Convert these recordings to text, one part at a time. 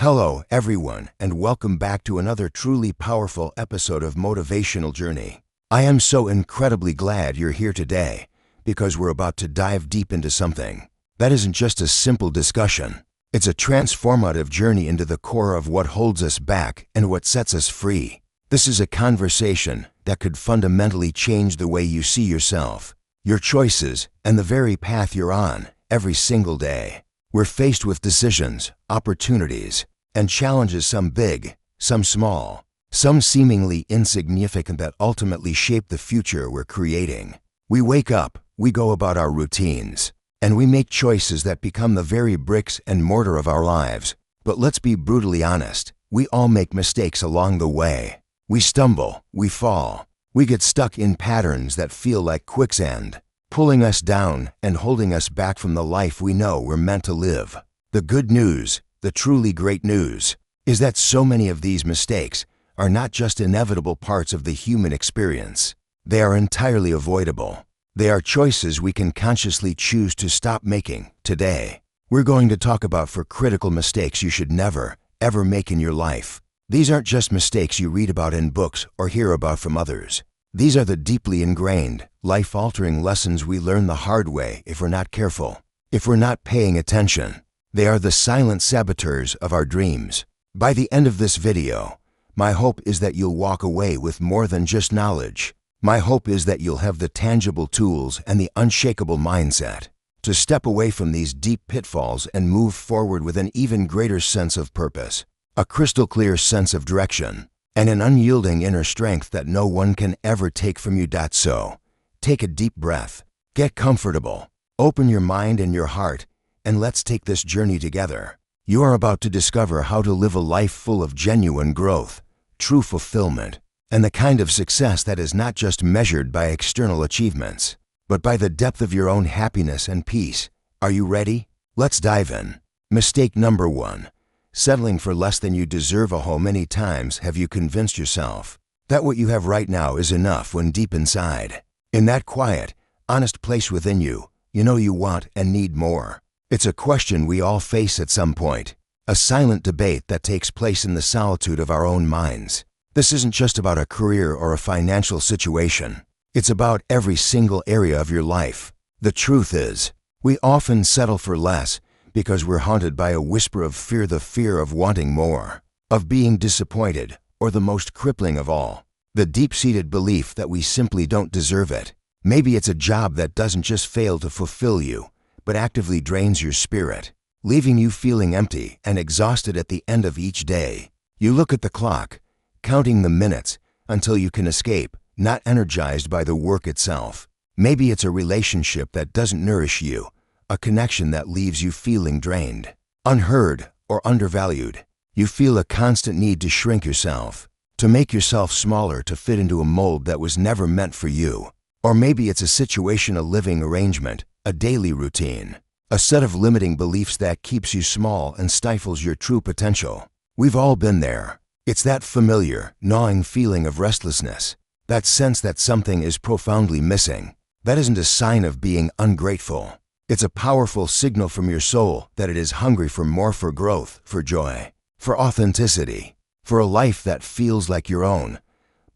Hello, everyone, and welcome back to another truly powerful episode of Motivational Journey. I am so incredibly glad you're here today because we're about to dive deep into something that isn't just a simple discussion. It's a transformative journey into the core of what holds us back and what sets us free. This is a conversation that could fundamentally change the way you see yourself, your choices, and the very path you're on every single day. We're faced with decisions, opportunities, and challenges, some big, some small, some seemingly insignificant, that ultimately shape the future we're creating. We wake up, we go about our routines, and we make choices that become the very bricks and mortar of our lives. But let's be brutally honest, we all make mistakes along the way. We stumble, we fall, we get stuck in patterns that feel like quicksand, pulling us down and holding us back from the life we know we're meant to live. The good news, the truly great news, is that so many of these mistakes are not just inevitable parts of the human experience. They are entirely avoidable. They are choices we can consciously choose to stop making today. We're going to talk about 4 critical mistakes you should never, ever make in your life. These aren't just mistakes you read about in books or hear about from others. These are the deeply ingrained, life-altering lessons we learn the hard way if we're not careful, if we're not paying attention. They are the silent saboteurs of our dreams. By the end of this video, my hope is that you'll walk away with more than just knowledge. My hope is that you'll have the tangible tools and the unshakable mindset to step away from these deep pitfalls and move forward with an even greater sense of purpose, a crystal clear sense of direction, and an unyielding inner strength that no one can ever take from you. So, take a deep breath, get comfortable, open your mind and your heart, and let's take this journey together. You are about to discover how to live a life full of genuine growth, true fulfillment, and the kind of success that is not just measured by external achievements, but by the depth of your own happiness and peace. Are you ready? Let's dive in. Mistake number 1. Settling for less than you deserve. How many times have you convinced yourself that what you have right now is enough when deep inside, in that quiet, honest place within you, you know you want and need more? It's a question we all face at some point, a silent debate that takes place in the solitude of our own minds. This isn't just about a career or a financial situation. It's about every single area of your life. The truth is, we often settle for less because we're haunted by a whisper of fear, the fear of wanting more, of being disappointed, or the most crippling of all, the deep-seated belief that we simply don't deserve it. Maybe it's a job that doesn't just fail to fulfill you, but actively drains your spirit, leaving you feeling empty and exhausted at the end of each day. You look at the clock, counting the minutes until you can escape, not energized by the work itself. Maybe it's a relationship that doesn't nourish you, a connection that leaves you feeling drained, unheard, or undervalued. You feel a constant need to shrink yourself, to make yourself smaller, to fit into a mold that was never meant for you. Or maybe it's a situation, a living arrangement, a daily routine, a set of limiting beliefs that keeps you small and stifles your true potential. We've all been there. It's that familiar, gnawing feeling of restlessness, that sense that something is profoundly missing. That isn't a sign of being ungrateful. It's a powerful signal from your soul that it is hungry for more, for growth, for joy, for authenticity, for a life that feels like your own.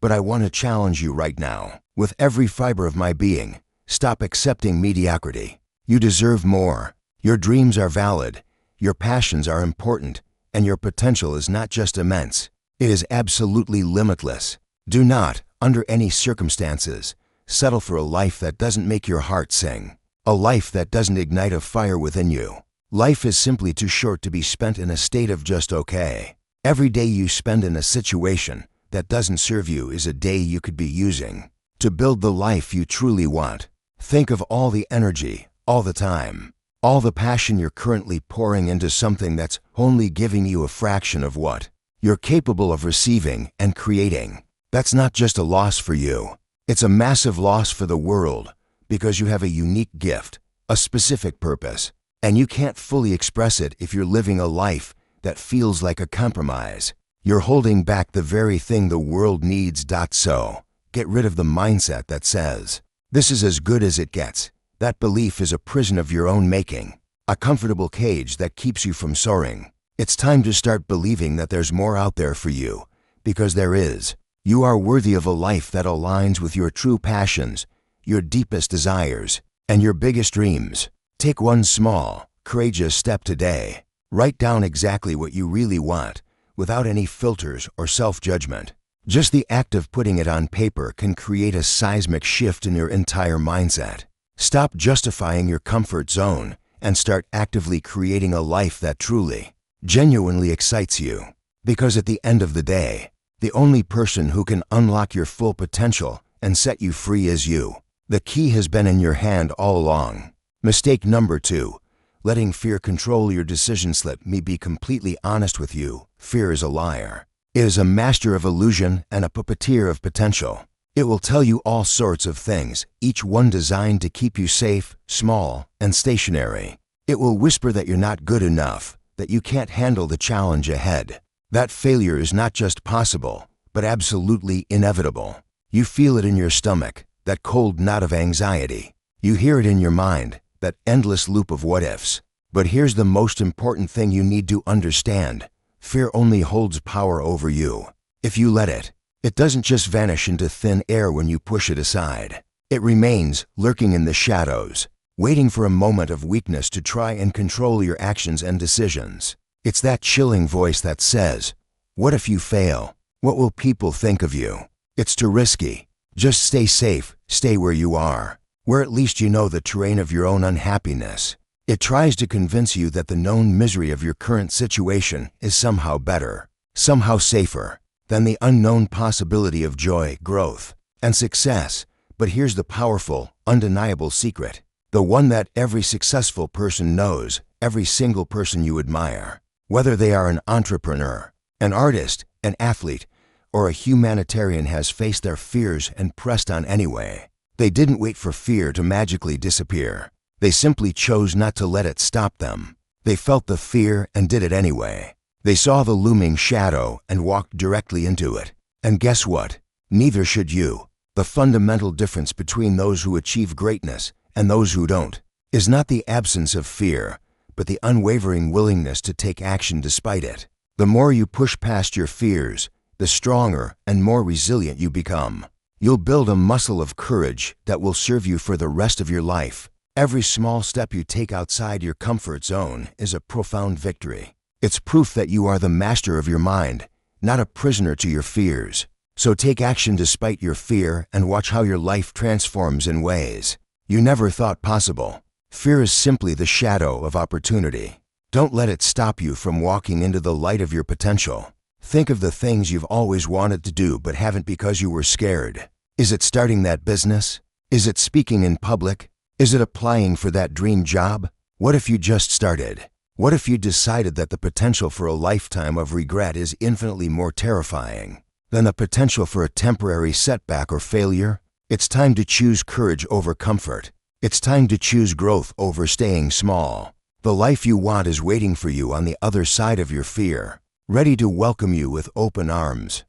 But I want to challenge you right now, with every fiber of my being. Stop accepting mediocrity. You deserve more. Your dreams are valid, your passions are important, and your potential is not just immense, it is absolutely limitless. Do not, under any circumstances, settle for a life that doesn't make your heart sing, a life that doesn't ignite a fire within you. Life is simply too short to be spent in a state of just okay. Every day you spend in a situation that doesn't serve you is a day you could be using to build the life you truly want. Think of all the energy, all the time, all the passion you're currently pouring into something that's only giving you a fraction of what you're capable of receiving and creating. That's not just a loss for you. It's a massive loss for the world, because you have a unique gift, a specific purpose, and you can't fully express it if you're living a life that feels like a compromise. You're holding back the very thing the world needs. So, get rid of the mindset that says, "This is as good as it gets." That belief is a prison of your own making, a comfortable cage that keeps you from soaring. It's time to start believing that there's more out there for you, because there is. You are worthy of a life that aligns with your true passions, your deepest desires, and your biggest dreams. Take one small, courageous step today. Write down exactly what you really want, without any filters or self-judgment. Just the act of putting it on paper can create a seismic shift in your entire mindset. Stop justifying your comfort zone and start actively creating a life that truly, genuinely excites you. Because at the end of the day, the only person who can unlock your full potential and set you free is you. The key has been in your hand all along. Mistake number 2. Letting fear control your decisions. Let me be completely honest with you. Fear is a liar. It is a master of illusion and a puppeteer of potential. It will tell you all sorts of things, each one designed to keep you safe, small, and stationary. It will whisper that you're not good enough, that you can't handle the challenge ahead, that failure is not just possible, but absolutely inevitable. You feel it in your stomach, that cold knot of anxiety. You hear it in your mind, that endless loop of what-ifs. But here's the most important thing you need to understand. Fear only holds power over you if you let it. It doesn't just vanish into thin air when you push it aside. It remains lurking in the shadows, waiting for a moment of weakness to try and control your actions and decisions. It's that chilling voice that says, "What if you fail? What will people think of you?" It's too risky. Just stay safe, stay where you are, where at least you know the terrain of your own unhappiness. It tries to convince you that the known misery of your current situation is somehow better, somehow safer, than the unknown possibility of joy, growth, and success. But here's the powerful, undeniable secret, the one that every successful person knows, every single person you admire, whether they are an entrepreneur, an artist, an athlete, or a humanitarian, has faced their fears and pressed on anyway. They didn't wait for fear to magically disappear. They simply chose not to let it stop them. They felt the fear and did it anyway. They saw the looming shadow and walked directly into it. And guess what? Neither should you. The fundamental difference between those who achieve greatness and those who don't is not the absence of fear, but the unwavering willingness to take action despite it. The more you push past your fears, the stronger and more resilient you become. You'll build a muscle of courage that will serve you for the rest of your life. Every small step you take outside your comfort zone is a profound victory. It's proof that you are the master of your mind, not a prisoner to your fears. So take action despite your fear and watch how your life transforms in ways you never thought possible. Fear is simply the shadow of opportunity. Don't let it stop you from walking into the light of your potential. Think of the things you've always wanted to do but haven't because you were scared. Is it starting that business? Is it speaking in public? Is it applying for that dream job? What if you just started? What if you decided that the potential for a lifetime of regret is infinitely more terrifying than the potential for a temporary setback or failure? It's time to choose courage over comfort. It's time to choose growth over staying small. The life you want is waiting for you on the other side of your fear, ready to welcome you with open arms.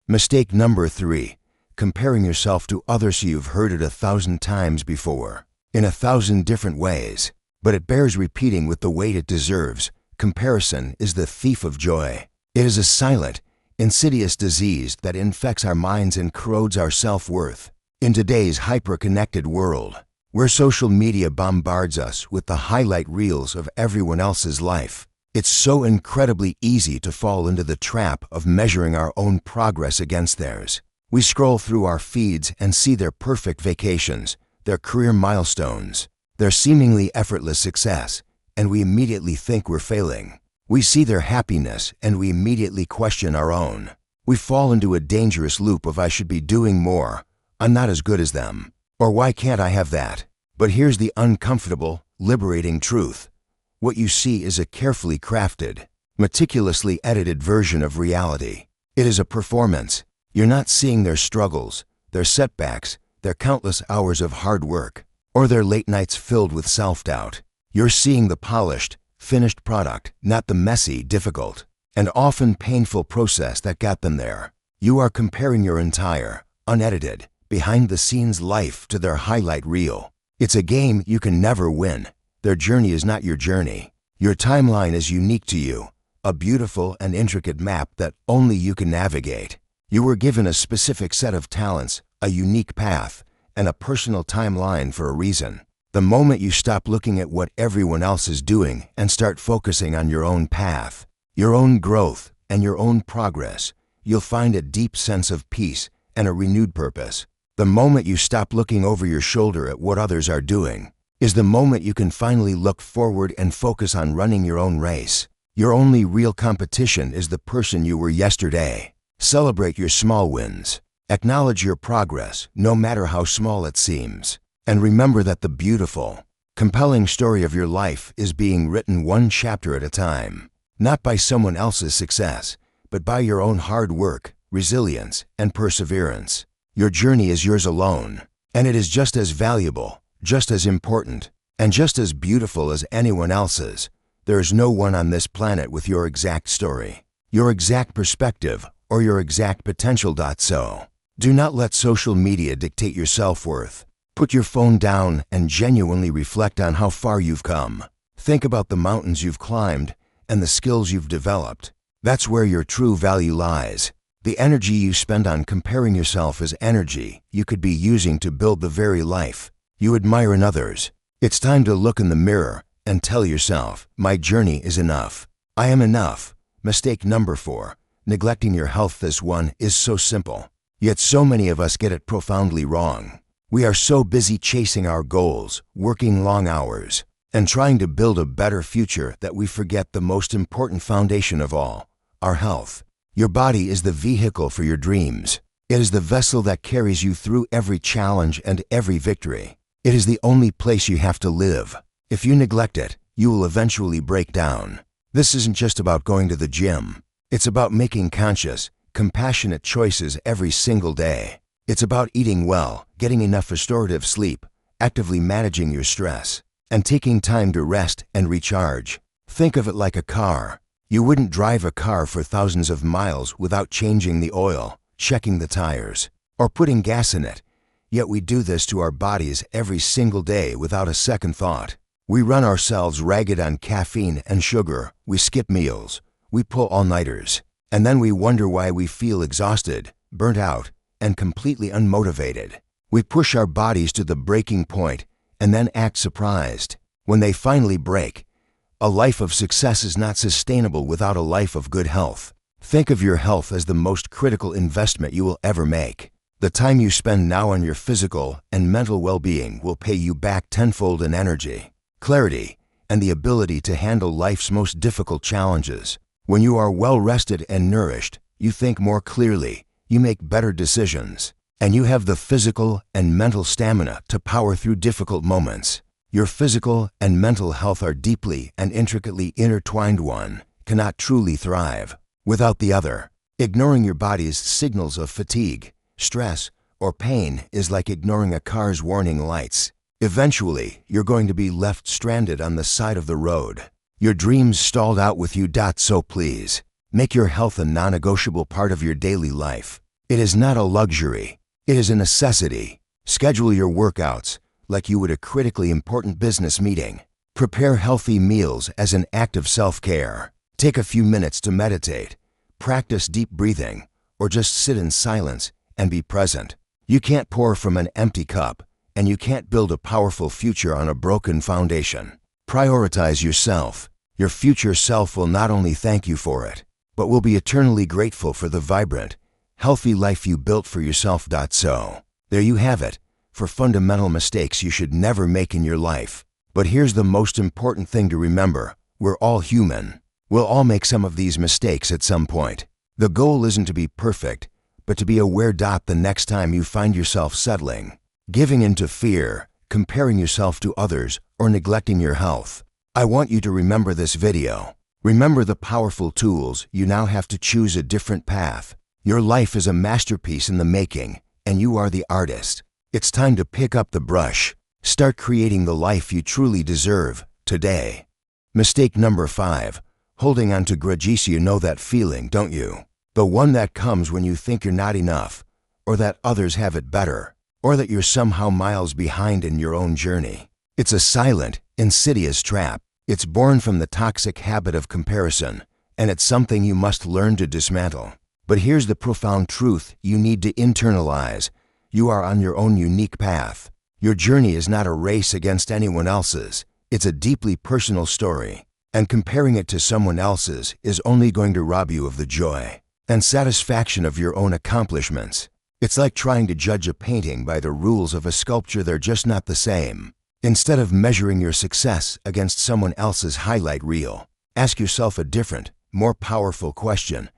Mistake number 3. Comparing yourself to others. You've heard it 1,000 times before, in 1,000 different ways, but it bears repeating with the weight it deserves. Comparison is the thief of joy. It is a silent, insidious disease that infects our minds and corrodes our self-worth. In today's hyper-connected world, where social media bombards us with the highlight reels of everyone else's life, it's so incredibly easy to fall into the trap of measuring our own progress against theirs. We scroll through our feeds and see their perfect vacations, their career milestones, their seemingly effortless success, and we immediately think we're failing. We see their happiness and we immediately question our own. We fall into a dangerous loop of "I should be doing more," "I'm not as good as them," or "Why can't I have that?" But here's the uncomfortable, liberating truth. What you see is a carefully crafted, meticulously edited version of reality. It is a performance. You're not seeing their struggles, their setbacks, their countless hours of hard work, or their late nights filled with self-doubt. You're seeing the polished, finished product, not the messy, difficult, and often painful process that got them there. You are comparing your entire, unedited, behind-the-scenes life to their highlight reel. It's a game you can never win. Their journey is not your journey. Your timeline is unique to you, a beautiful and intricate map that only you can navigate. You were given a specific set of talents, a unique path, and a personal timeline for a reason. The moment you stop looking at what everyone else is doing and start focusing on your own path, your own growth, and your own progress, you'll find a deep sense of peace and a renewed purpose. The moment you stop looking over your shoulder at what others are doing is the moment you can finally look forward and focus on running your own race. Your only real competition is the person you were yesterday. Celebrate your small wins. Acknowledge your progress, no matter how small it seems. And remember that the beautiful, compelling story of your life is being written one chapter at a time. Not by someone else's success, but by your own hard work, resilience, and perseverance. Your journey is yours alone, and it is just as valuable, just as important, and just as beautiful as anyone else's. There is no one on this planet with your exact story, your exact perspective, or your exact potential. So, do not let social media dictate your self-worth. Put your phone down and genuinely reflect on how far you've come. Think about the mountains you've climbed and the skills you've developed. That's where your true value lies. The energy you spend on comparing yourself is energy you could be using to build the very life you admire in others. It's time to look in the mirror and tell yourself, my journey is enough. I am enough. Mistake number 4. Neglecting your health. This one is so simple, yet so many of us get it profoundly wrong. We are so busy chasing our goals, working long hours, and trying to build a better future that we forget the most important foundation of all, our health. Your body is the vehicle for your dreams. It is the vessel that carries you through every challenge and every victory. It is the only place you have to live. If you neglect it, you will eventually break down. This isn't just about going to the gym. It's about making conscious, compassionate choices every single day. It's about eating well, getting enough restorative sleep, actively managing your stress, and taking time to rest and recharge. Think of it like a car. You wouldn't drive a car for thousands of miles without changing the oil, checking the tires, or putting gas in it. Yet we do this to our bodies every single day without a second thought. We run ourselves ragged on caffeine and sugar. We skip meals. We pull all-nighters. And then we wonder why we feel exhausted, burnt out, and completely unmotivated. We push our bodies to the breaking point and then act surprised when they finally break. A life of success is not sustainable without a life of good health. Think of your health as the most critical investment you will ever make. The time you spend now on your physical and mental well-being will pay you back tenfold in energy, clarity, and the ability to handle life's most difficult challenges. When you are well-rested and nourished, you think more clearly, you make better decisions, and you have the physical and mental stamina to power through difficult moments. Your physical and mental health are deeply and intricately intertwined. One cannot truly thrive without the other. Ignoring your body's signals of fatigue, stress, or pain is like ignoring a car's warning lights. Eventually, you're going to be left stranded on the side of the road. Your dreams stalled out with you. So please, make your health a non-negotiable part of your daily life. It is not a luxury. It is a necessity. Schedule your workouts like you would a critically important business meeting. Prepare healthy meals as an act of self-care. Take a few minutes to meditate, practice deep breathing, or just sit in silence and be present. You can't pour from an empty cup, and you can't build a powerful future on a broken foundation. Prioritize yourself. Your future self will not only thank you for it, but will be eternally grateful for the vibrant, healthy life you built for yourself. So, there you have it, for fundamental mistakes you should never make in your life. But here's the most important thing to remember. We're all human. We'll all make some of these mistakes at some point. The goal isn't to be perfect, but to be aware. The next time you find yourself settling, giving in to fear, comparing yourself to others, or neglecting your health, I want you to remember this video. Remember the powerful tools. You now have to choose a different path. Your life is a masterpiece in the making, and you are the artist. It's time to pick up the brush. Start creating the life you truly deserve today. Mistake number 5. Holding on to grudges. You know that feeling, don't you? The one that comes when you think you're not enough, or that others have it better, or that you're somehow miles behind in your own journey. It's a silent, insidious trap. It's born from the toxic habit of comparison and it's something you must learn to dismantle. But here's the profound truth you need to internalize. You are on your own unique path. Your journey is not a race against anyone else's. It's a deeply personal story, and comparing it to someone else's is only going to rob you of the joy and satisfaction of your own accomplishments. It's like trying to judge a painting by the rules of a sculpture. They're just not the same. Instead of measuring your success against someone else's highlight reel, ask yourself a different, more powerful question.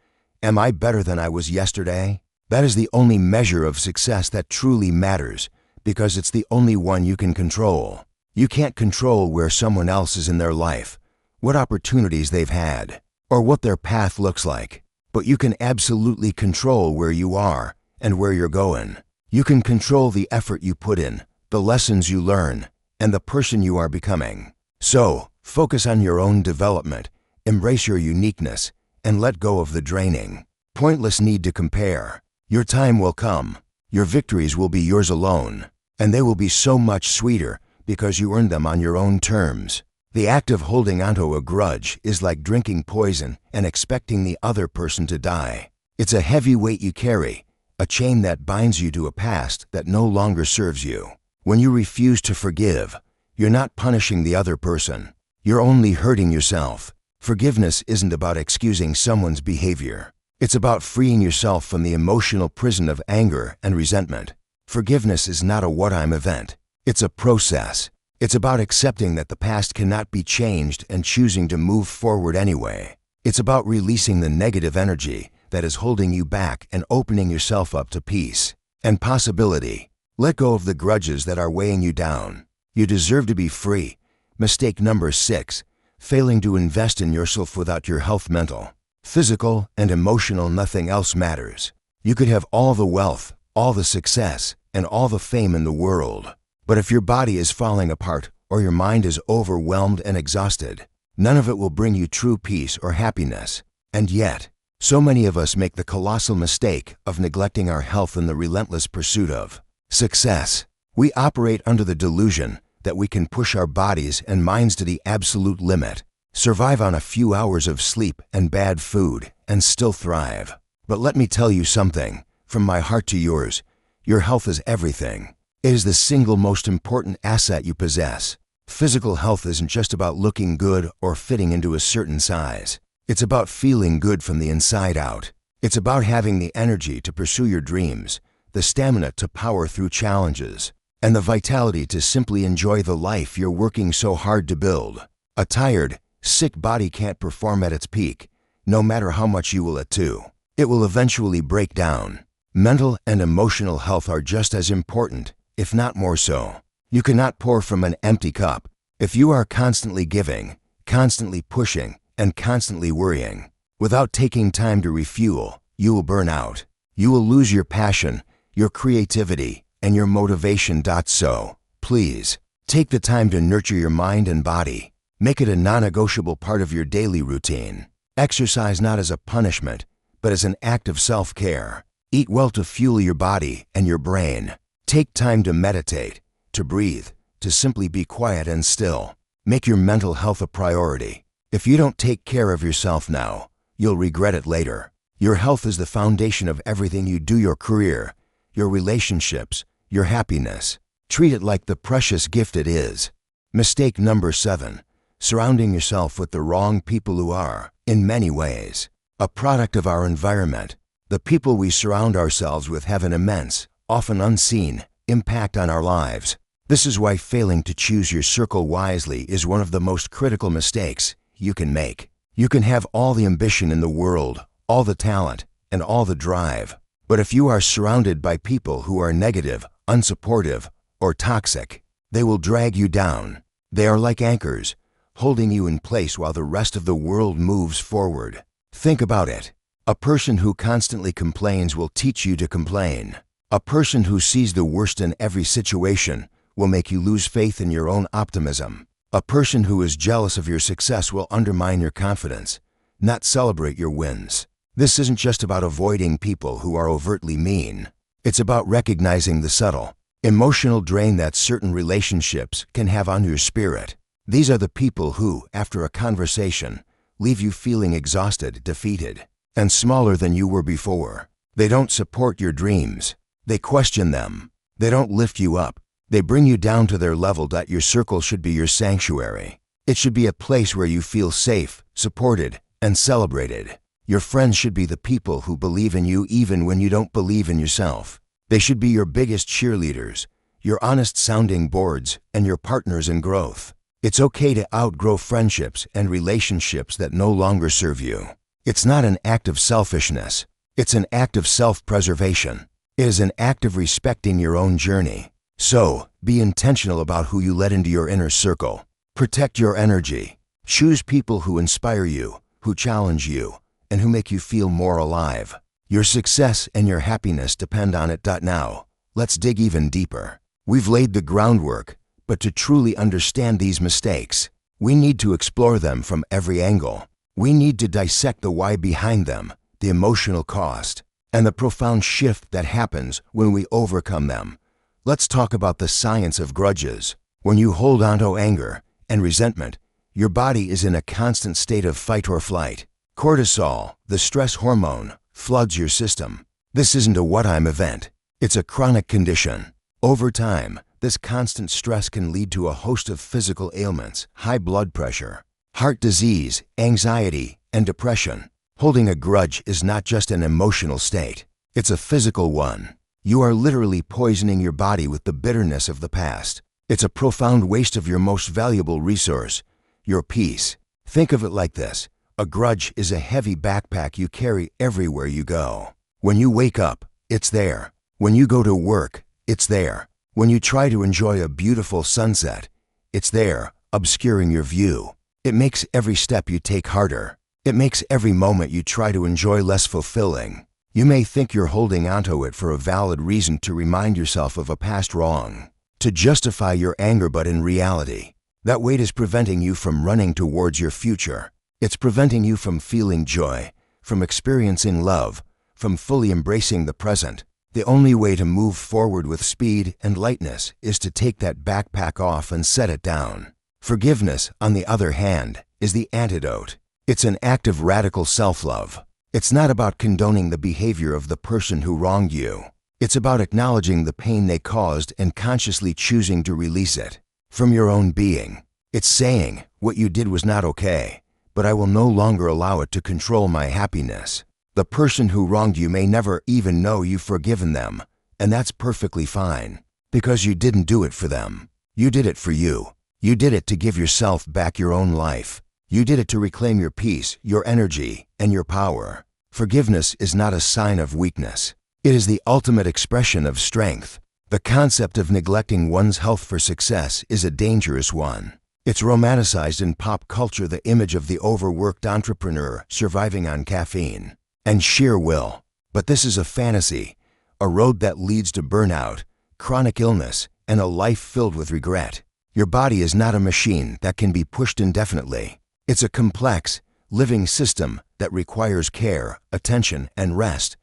Am I better than I was yesterday? That is the only measure of success that truly matters, because it's the only one you can control. You can't control where someone else is in their life, what opportunities they've had, or what their path looks like. But you can absolutely control where you are and where you're going. You can control the effort you put in, the lessons you learn, and the person you are becoming. So, focus on your own development, embrace your uniqueness, and let go of the draining, pointless need to compare. Your time will come. Your victories will be yours alone, and they will be so much sweeter because you earned them on your own terms. The act of holding onto a grudge is like drinking poison and expecting the other person to die. It's a heavy weight you carry, a chain that binds you to a past that no longer serves you. When you refuse to forgive, you're not punishing the other person. You're only hurting yourself. Forgiveness isn't about excusing someone's behavior. It's about freeing yourself from the emotional prison of anger and resentment. Forgiveness is not a one-time event. It's a process. It's about accepting that the past cannot be changed and choosing to move forward anyway. It's about releasing the negative energy that is holding you back and opening yourself up to peace and possibility. Let go of the grudges that are weighing you down. You deserve to be free. Mistake number 6, failing to invest in yourself without your health, mental, physical, and emotional. Nothing else matters. You could have all the wealth, all the success, and all the fame in the world. But if your body is falling apart or your mind is overwhelmed and exhausted, none of it will bring you true peace or happiness. And yet, so many of us make the colossal mistake of neglecting our health in the relentless pursuit of success. We operate under the delusion that we can push our bodies and minds to the absolute limit, survive on a few hours of sleep and bad food, and still thrive. But let me tell you something, from my heart to yours, your health is everything. It is the single most important asset you possess. Physical health isn't just about looking good or fitting into a certain size. It's about feeling good from the inside out. It's about having the energy to pursue your dreams, the stamina to power through challenges, and the vitality to simply enjoy the life you're working so hard to build. A tired, sick body can't perform at its peak, no matter how much you will it to. It will eventually break down. Mental and emotional health are just as important, if not more so. You cannot pour from an empty cup. If you are constantly giving, constantly pushing, and constantly worrying, without taking time to refuel, you will burn out. You will lose your passion, your creativity, and your motivation. So, please, take the time to nurture your mind and body. Make it a non-negotiable part of your daily routine. Exercise not as a punishment, but as an act of self-care. Eat well to fuel your body and your brain. Take time to meditate, to breathe, to simply be quiet and still. Make your mental health a priority. If you don't take care of yourself now, you'll regret it later. Your health is the foundation of everything you do, your career, your relationships, your happiness. Treat it like the precious gift it is. Mistake number 7, surrounding yourself with the wrong people who are, in many ways, a product of our environment. The people we surround ourselves with have an immense, often unseen, impact on our lives. This is why failing to choose your circle wisely is one of the most critical mistakes you can make. You can have all the ambition in the world, all the talent, and all the drive. But if you are surrounded by people who are negative, unsupportive, or toxic, they will drag you down. They are like anchors, holding you in place while the rest of the world moves forward. Think about it. A person who constantly complains will teach you to complain. A person who sees the worst in every situation will make you lose faith in your own optimism. A person who is jealous of your success will undermine your confidence, not celebrate your wins. This isn't just about avoiding people who are overtly mean. It's about recognizing the subtle, emotional drain that certain relationships can have on your spirit. These are the people who, after a conversation, leave you feeling exhausted, defeated, and smaller than you were before. They don't support your dreams. They question them. They don't lift you up. They bring you down to their level. Your circle should be your sanctuary. It should be a place where you feel safe, supported, and celebrated. Your friends should be the people who believe in you even when you don't believe in yourself. They should be your biggest cheerleaders, your honest sounding boards, and your partners in growth. It's okay to outgrow friendships and relationships that no longer serve you. It's not an act of selfishness. It's an act of self-preservation. It is an act of respecting your own journey. So, be intentional about who you let into your inner circle. Protect your energy. Choose people who inspire you, who challenge you, and who make you feel more alive. Your success and your happiness depend on it. Now, let's dig even deeper. We've laid the groundwork, but to truly understand these mistakes, we need to explore them from every angle. We need to dissect the why behind them, the emotional cost, and the profound shift that happens when we overcome them. Let's talk about the science of grudges. When you hold on to anger and resentment, your body is in a constant state of fight or flight. Cortisol, the stress hormone, floods your system. This isn't a one-time event. It's a chronic condition. Over time, this constant stress can lead to a host of physical ailments, high blood pressure, heart disease, anxiety, and depression. Holding a grudge is not just an emotional state. It's a physical one. You are literally poisoning your body with the bitterness of the past. It's a profound waste of your most valuable resource, your peace. Think of it like this. A grudge is a heavy backpack you carry everywhere you go. When you wake up, it's there. When you go to work, it's there. When you try to enjoy a beautiful sunset, it's there, obscuring your view. It makes every step you take harder. It makes every moment you try to enjoy less fulfilling. You may think you're holding onto it for a valid reason, to remind yourself of a past wrong, to justify your anger, but in reality, that weight is preventing you from running towards your future. It's preventing you from feeling joy, from experiencing love, from fully embracing the present. The only way to move forward with speed and lightness is to take that backpack off and set it down. Forgiveness, on the other hand, is the antidote. It's an act of radical self-love. It's not about condoning the behavior of the person who wronged you. It's about acknowledging the pain they caused and consciously choosing to release it from your own being. It's saying, what you did was not okay, but I will no longer allow it to control my happiness. The person who wronged you may never even know you've forgiven them, and that's perfectly fine, because you didn't do it for them. You did it for you. You did it to give yourself back your own life. You did it to reclaim your peace, your energy, and your power. Forgiveness is not a sign of weakness. It is the ultimate expression of strength. The concept of neglecting one's health for success is a dangerous one. It's romanticized in pop culture, the image of the overworked entrepreneur surviving on caffeine and sheer will. But this is a fantasy, a road that leads to burnout, chronic illness, and a life filled with regret. Your body is not a machine that can be pushed indefinitely. It's a complex, living system that requires care, attention, and rest.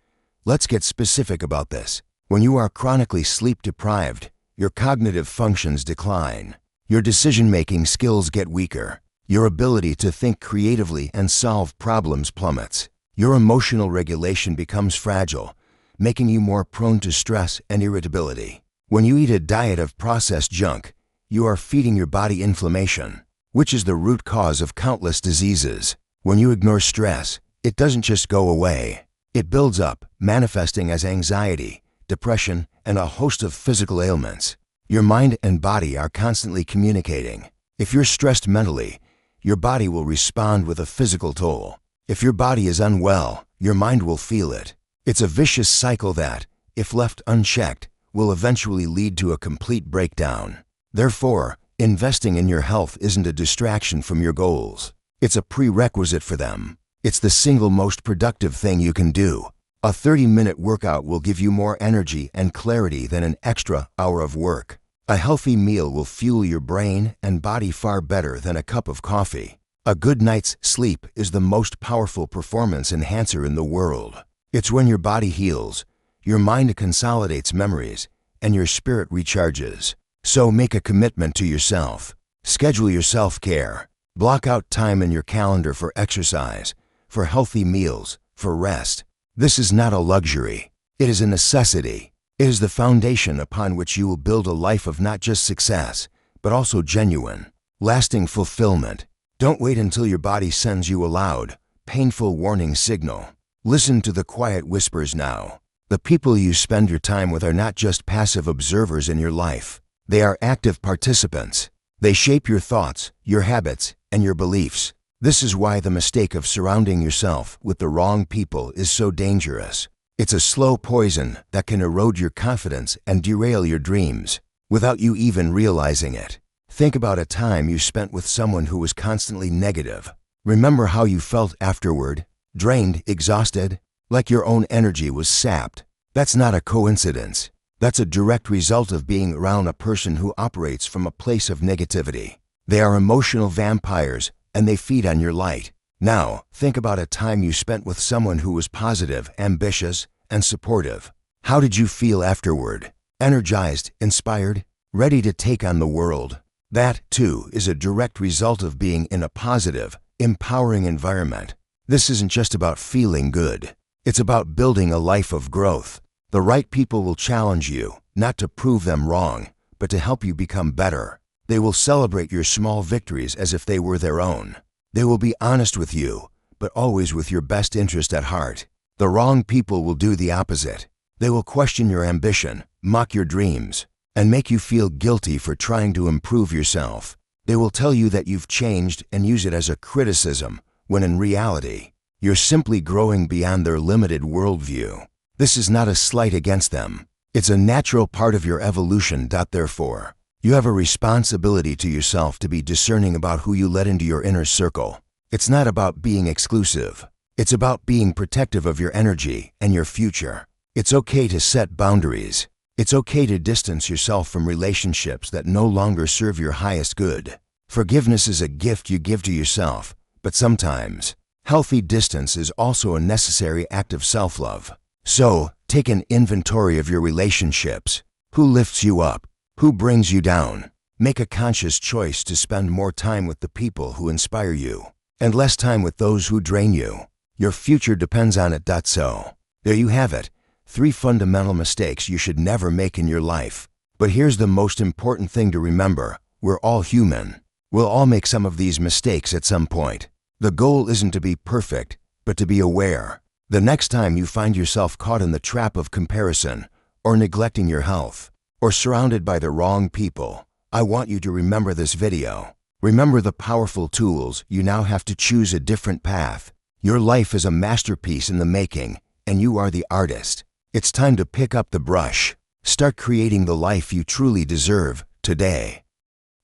Let's get specific about this. When you are chronically sleep deprived, your cognitive functions decline. Your decision-making skills get weaker. Your ability to think creatively and solve problems plummets. Your emotional regulation becomes fragile, making you more prone to stress and irritability. When you eat a diet of processed junk, you are feeding your body inflammation, which is the root cause of countless diseases. When you ignore stress, it doesn't just go away. It builds up, manifesting as anxiety, depression, and a host of physical ailments. Your mind and body are constantly communicating. If you're stressed mentally, your body will respond with a physical toll. If your body is unwell, your mind will feel it. It's a vicious cycle that, if left unchecked, will eventually lead to a complete breakdown. Therefore, investing in your health isn't a distraction from your goals. It's a prerequisite for them. It's the single most productive thing you can do. A 30-minute workout will give you more energy and clarity than an extra hour of work. A healthy meal will fuel your brain and body far better than a cup of coffee. A good night's sleep is the most powerful performance enhancer in the world. It's when your body heals, your mind consolidates memories, and your spirit recharges. So make a commitment to yourself. Schedule your self-care. Block out time in your calendar for exercise, for healthy meals, for rest. This is not a luxury. It is a necessity. It is the foundation upon which you will build a life of not just success, but also genuine, lasting fulfillment. Don't wait until your body sends you a loud, painful warning signal. Listen to the quiet whispers now. The people you spend your time with are not just passive observers in your life. They are active participants. They shape your thoughts, your habits, and your beliefs. This is why the mistake of surrounding yourself with the wrong people is so dangerous. It's a slow poison that can erode your confidence and derail your dreams without you even realizing it. Think about a time you spent with someone who was constantly negative. Remember how you felt afterward? Drained, exhausted, like your own energy was sapped. That's not a coincidence. That's a direct result of being around a person who operates from a place of negativity. They are emotional vampires, and they feed on your light. Now, think about a time you spent with someone who was positive, ambitious, and supportive. How did you feel afterward? Energized, inspired, ready to take on the world? That, too, is a direct result of being in a positive, empowering environment. This isn't just about feeling good. It's about building a life of growth. The right people will challenge you, not to prove them wrong, but to help you become better. They will celebrate your small victories as if they were their own. They will be honest with you, but always with your best interest at heart. The wrong people will do the opposite. They will question your ambition, mock your dreams, and make you feel guilty for trying to improve yourself. They will tell you that you've changed and use it as a criticism, when in reality, you're simply growing beyond their limited worldview. This is not a slight against them. It's a natural part of your evolution. Therefore, you have a responsibility to yourself to be discerning about who you let into your inner circle. It's not about being exclusive. It's about being protective of your energy and your future. It's okay to set boundaries. It's okay to distance yourself from relationships that no longer serve your highest good. Forgiveness is a gift you give to yourself, but sometimes, healthy distance is also a necessary act of self-love. So, take an inventory of your relationships. Who lifts you up? Who brings you down? Make a conscious choice to spend more time with the people who inspire you, and less time with those who drain you. Your future depends on it. So, there you have it. 3 fundamental mistakes you should never make in your life. But here's the most important thing to remember. We're all human. We'll all make some of these mistakes at some point. The goal isn't to be perfect, but to be aware. The next time you find yourself caught in the trap of comparison, or neglecting your health, or surrounded by the wrong people, I want you to remember this video. Remember the powerful tools. You now have to choose a different path. Your life is a masterpiece in the making, and you are the artist. It's time to pick up the brush. Start creating the life you truly deserve today.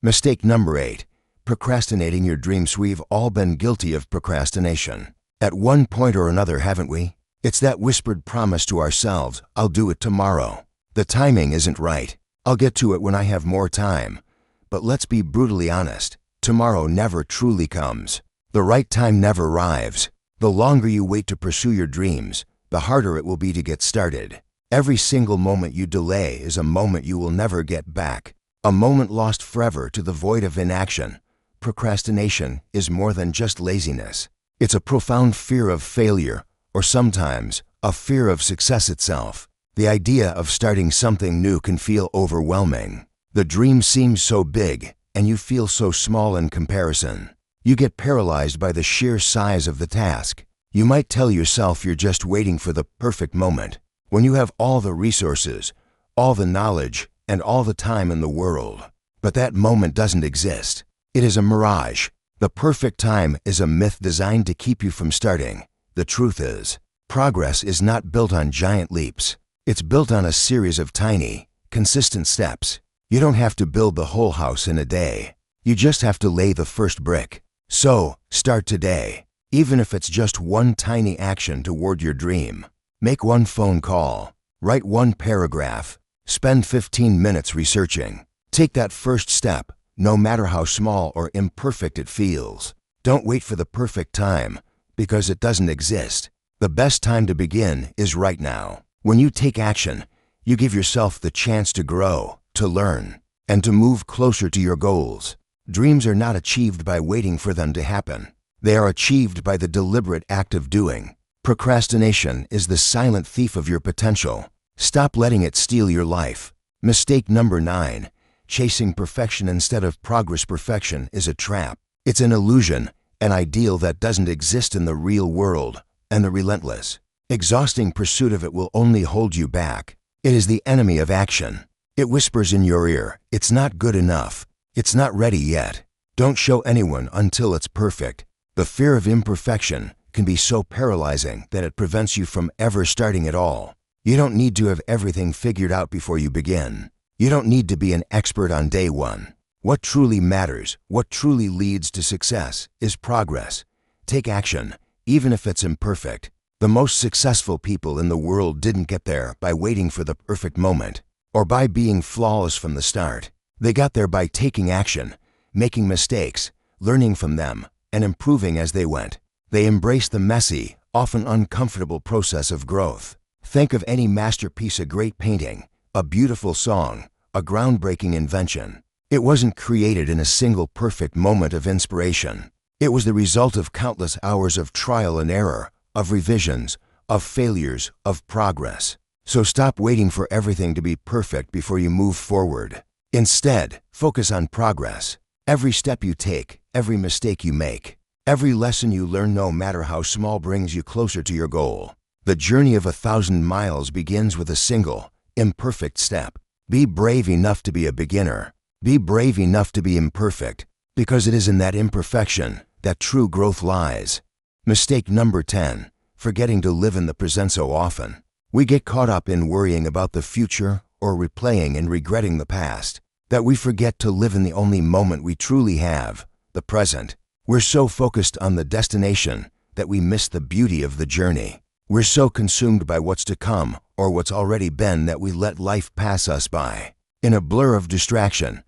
Mistake number 8. Procrastinating your dreams. We've all been guilty of procrastination. At one point or another, haven't we? It's that whispered promise to ourselves, I'll do it tomorrow. The timing isn't right. I'll get to it when I have more time. But let's be brutally honest. Tomorrow never truly comes. The right time never arrives. The longer you wait to pursue your dreams, the harder it will be to get started. Every single moment you delay is a moment you will never get back. A moment lost forever to the void of inaction. Procrastination is more than just laziness. It's a profound fear of failure, or sometimes a fear of success itself. The idea of starting something new can feel overwhelming. The dream seems so big, and you feel so small in comparison. You get paralyzed by the sheer size of the task. You might tell yourself you're just waiting for the perfect moment, when you have all the resources, all the knowledge, and all the time in the world. But that moment doesn't exist. It is a mirage. The perfect time is a myth designed to keep you from starting. The truth is, progress is not built on giant leaps. It's built on a series of tiny, consistent steps. You don't have to build the whole house in a day. You just have to lay the first brick. So, start today. Even if it's just one tiny action toward your dream. Make one phone call. Write one paragraph. Spend 15 minutes researching. Take that first step, no matter how small or imperfect it feels. Don't wait for the perfect time, because it doesn't exist. The best time to begin is right now. When you take action, you give yourself the chance to grow, to learn, and to move closer to your goals. Dreams are not achieved by waiting for them to happen. They are achieved by the deliberate act of doing. Procrastination is the silent thief of your potential. Stop letting it steal your life. Mistake number 9. Chasing perfection instead of progress. Perfection is a trap. It's an illusion, an ideal that doesn't exist in the real world, and the relentless, exhausting pursuit of it will only hold you back. It is the enemy of action. It whispers in your ear, "It's not good enough. It's not ready yet. Don't show anyone until it's perfect." The fear of imperfection can be so paralyzing that it prevents you from ever starting at all. You don't need to have everything figured out before you begin. You don't need to be an expert on day one. What truly matters, what truly leads to success, is progress. Take action, even if it's imperfect. The most successful people in the world didn't get there by waiting for the perfect moment, or by being flawless from the start. They got there by taking action, making mistakes, learning from them, and improving as they went. They embraced the messy, often uncomfortable process of growth. Think of any masterpiece, a great painting, a beautiful song, a groundbreaking invention. It wasn't created in a single perfect moment of inspiration. It was the result of countless hours of trial and error, of revisions, of failures, of progress. So stop waiting for everything to be perfect before you move forward. Instead, focus on progress. Every step you take, every mistake you make, every lesson you learn, no matter how small, brings you closer to your goal. The journey of 1,000 miles begins with a single, imperfect step. Be brave enough to be a beginner. Be brave enough to be imperfect, because it is in that imperfection that true growth lies. Mistake number 10. Forgetting to live in the present. So often, we get caught up in worrying about the future or replaying and regretting the past, that we forget to live in the only moment we truly have, the present. We're so focused on the destination that we miss the beauty of the journey. We're so consumed by what's to come or what's already been that we let life pass us by in a blur of distraction.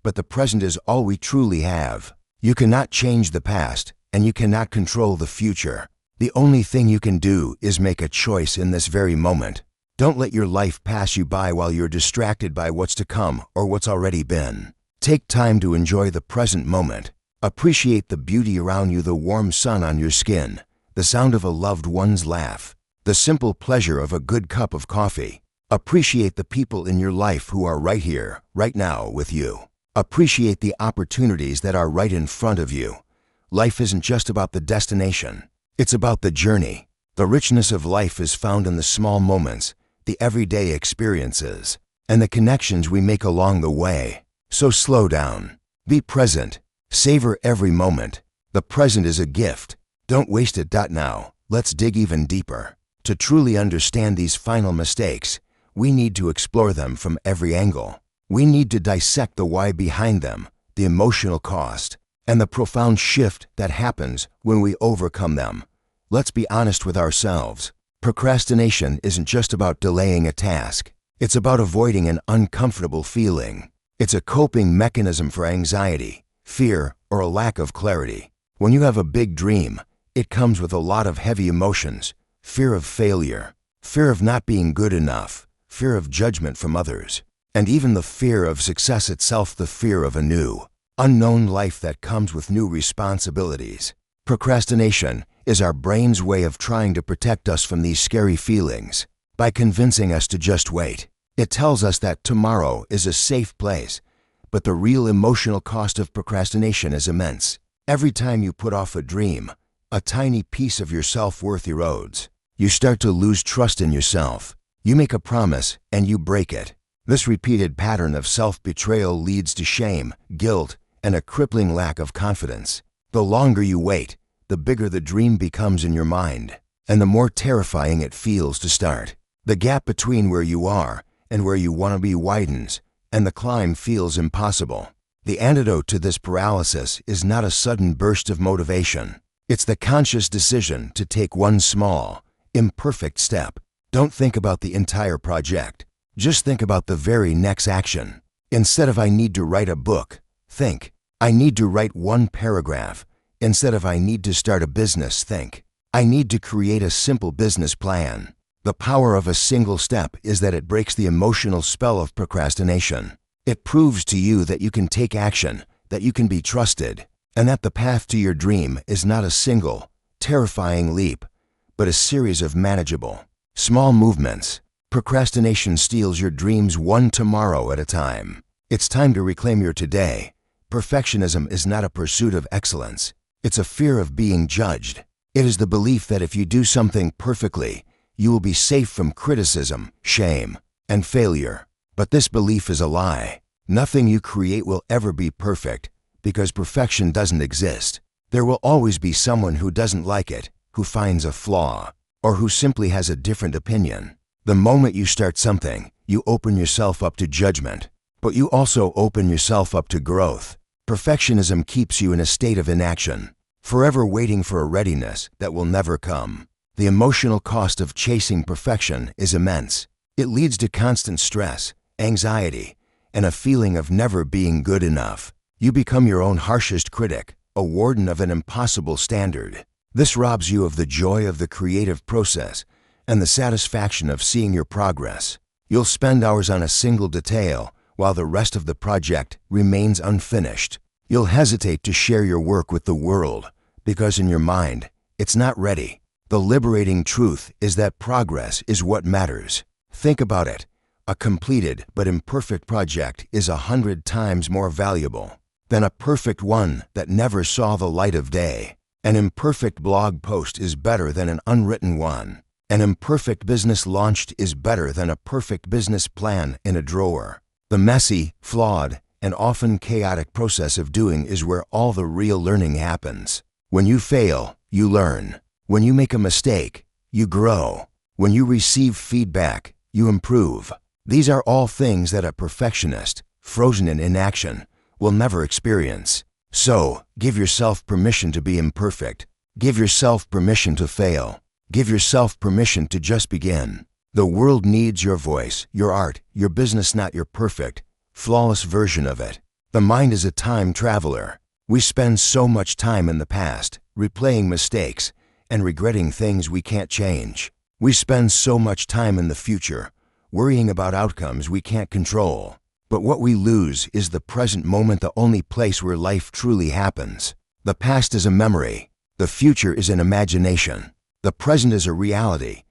But the present is all we truly have. You cannot change the past, and you cannot control the future. The only thing you can do is make a choice in this very moment. Don't let your life pass you by while you're distracted by what's to come or what's already been. Take time to enjoy the present moment. Appreciate the beauty around you, the warm sun on your skin, the sound of a loved one's laugh, the simple pleasure of a good cup of coffee. Appreciate the people in your life who are right here, right now with you. Appreciate the opportunities that are right in front of you. Life isn't just about the destination. It's about the journey. The richness of life is found in the small moments, the everyday experiences, and the connections we make along the way. So slow down. Be present. Savor every moment. The present is a gift. Don't waste it. Now, let's dig even deeper. To truly understand these final mistakes, we need to explore them from every angle. We need to dissect the why behind them, the emotional cost, and the profound shift that happens when we overcome them. Let's be honest with ourselves. Procrastination isn't just about delaying a task. It's about avoiding an uncomfortable feeling. It's a coping mechanism for anxiety, fear, or a lack of clarity. When you have a big dream, it comes with a lot of heavy emotions: fear of failure, fear of not being good enough, fear of judgment from others, and even the fear of success itself, the fear of a new, unknown life that comes with new responsibilities. Procrastination is our brain's way of trying to protect us from these scary feelings by convincing us to just wait. It tells us that tomorrow is a safe place, but the real emotional cost of procrastination is immense. Every time you put off a dream, a tiny piece of your self-worth erodes. You start to lose trust in yourself. You make a promise and you break it. This repeated pattern of self-betrayal leads to shame, guilt, and a crippling lack of confidence. The longer you wait, the bigger the dream becomes in your mind, and the more terrifying it feels to start. The gap between where you are and where you want to be widens, and the climb feels impossible. The antidote to this paralysis is not a sudden burst of motivation. It's the conscious decision to take one small, imperfect step. Don't think about the entire project. Just think about the very next action. Instead of "I need to write a book," think, "I need to write one paragraph." Instead of "I need to start a business," think, "I need to create a simple business plan." The power of a single step is that it breaks the emotional spell of procrastination. It proves to you that you can take action, that you can be trusted, and that the path to your dream is not a single, terrifying leap, but a series of manageable, small movements. Procrastination steals your dreams one tomorrow at a time. It's time to reclaim your today. Perfectionism is not a pursuit of excellence. It's a fear of being judged. It is the belief that if you do something perfectly, you will be safe from criticism, shame, and failure. But this belief is a lie. Nothing you create will ever be perfect, because perfection doesn't exist. There will always be someone who doesn't like it, who finds a flaw, or who simply has a different opinion. The moment you start something, you open yourself up to judgment, but you also open yourself up to growth. Perfectionism keeps you in a state of inaction, forever waiting for a readiness that will never come. The emotional cost of chasing perfection is immense. It leads to constant stress, anxiety, and a feeling of never being good enough. You become your own harshest critic, a warden of an impossible standard. This robs you of the joy of the creative process and the satisfaction of seeing your progress. You'll spend hours on a single detail while the rest of the project remains unfinished. You'll hesitate to share your work with the world because in your mind, it's not ready. The liberating truth is that progress is what matters. Think about it. A completed but imperfect project is 100 times more valuable than a perfect one that never saw the light of day. An imperfect blog post is better than an unwritten one. An imperfect business launched is better than a perfect business plan in a drawer. The messy, flawed, and often chaotic process of doing is where all the real learning happens. When you fail, you learn. When you make a mistake, you grow. When you receive feedback, you improve. These are all things that a perfectionist, frozen in inaction, will never experience. So, give yourself permission to be imperfect. Give yourself permission to fail. Give yourself permission to just begin. The world needs your voice, your art, your business, not your perfect, flawless version of it. The mind is a time traveler. We spend so much time in the past, replaying mistakes, and regretting things we can't change. We spend so much time in the future, worrying about outcomes we can't control. But what we lose is the present moment, the only place where life truly happens. The past is a memory. The future is an imagination. The present is a reality.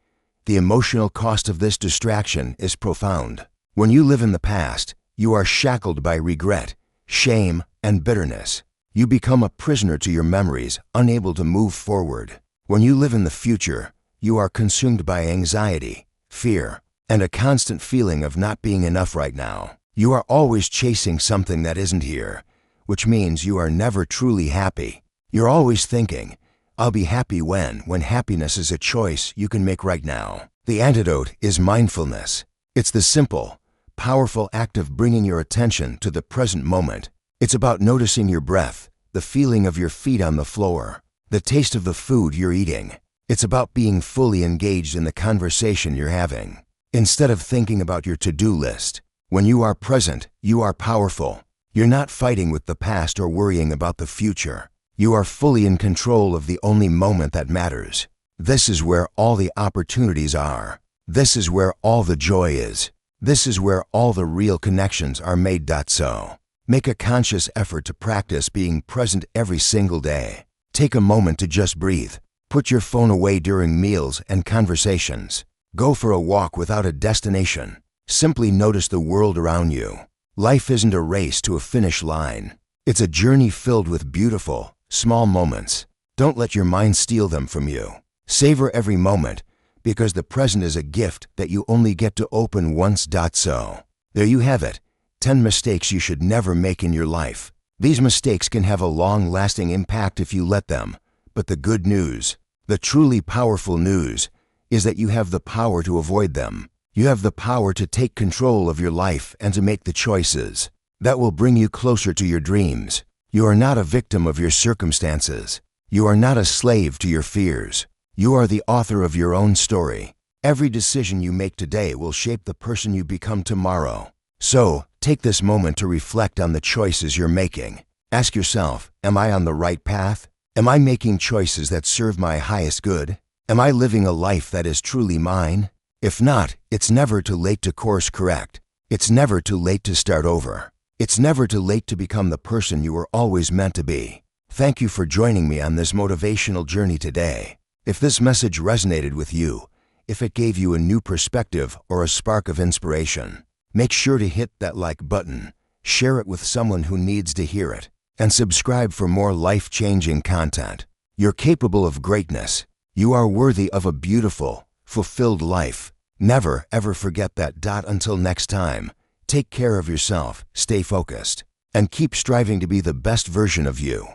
The emotional cost of this distraction is profound. When you live in the past, you are shackled by regret, shame, and bitterness. You become a prisoner to your memories, unable to move forward. When you live in the future, you are consumed by anxiety, fear, and a constant feeling of not being enough right now. You are always chasing something that isn't here, which means you are never truly happy. You're always thinking, I'll be happy when happiness is a choice you can make right now. The antidote is mindfulness. It's the simple, powerful act of bringing your attention to the present moment. It's about noticing your breath, the feeling of your feet on the floor, the taste of the food you're eating. It's about being fully engaged in the conversation you're having, instead of thinking about your to-do list. When you are present, you are powerful. You're not fighting with the past or worrying about the future. You are fully in control of the only moment that matters. This is where all the opportunities are. This is where all the joy is. This is where all the real connections are made. So, make a conscious effort to practice being present every single day. Take a moment to just breathe. Put your phone away during meals and conversations. Go for a walk without a destination. Simply notice the world around you. Life isn't a race to a finish line. It's a journey filled with beautiful, small moments. Don't let your mind steal them from you. Savor every moment, because the present is a gift that you only get to open once. So, there you have it. 10 mistakes you should never make in your life. These mistakes can have a long-lasting impact if you let them. But the good news, the truly powerful news, is that you have the power to avoid them. You have the power to take control of your life and to make the choices that will bring you closer to your dreams. You are not a victim of your circumstances. You are not a slave to your fears. You are the author of your own story. Every decision you make today will shape the person you become tomorrow. So, take this moment to reflect on the choices you're making. Ask yourself, am I on the right path? Am I making choices that serve my highest good? Am I living a life that is truly mine? If not, it's never too late to course correct. It's never too late to start over. It's never too late to become the person you were always meant to be. Thank you for joining me on this motivational journey today. If this message resonated with you, if it gave you a new perspective or a spark of inspiration, make sure to hit that like button, share it with someone who needs to hear it, and subscribe for more life-changing content. You're capable of greatness. You are worthy of a beautiful, fulfilled life. Never, ever forget that. Until next time, take care of yourself, stay focused, and keep striving to be the best version of you.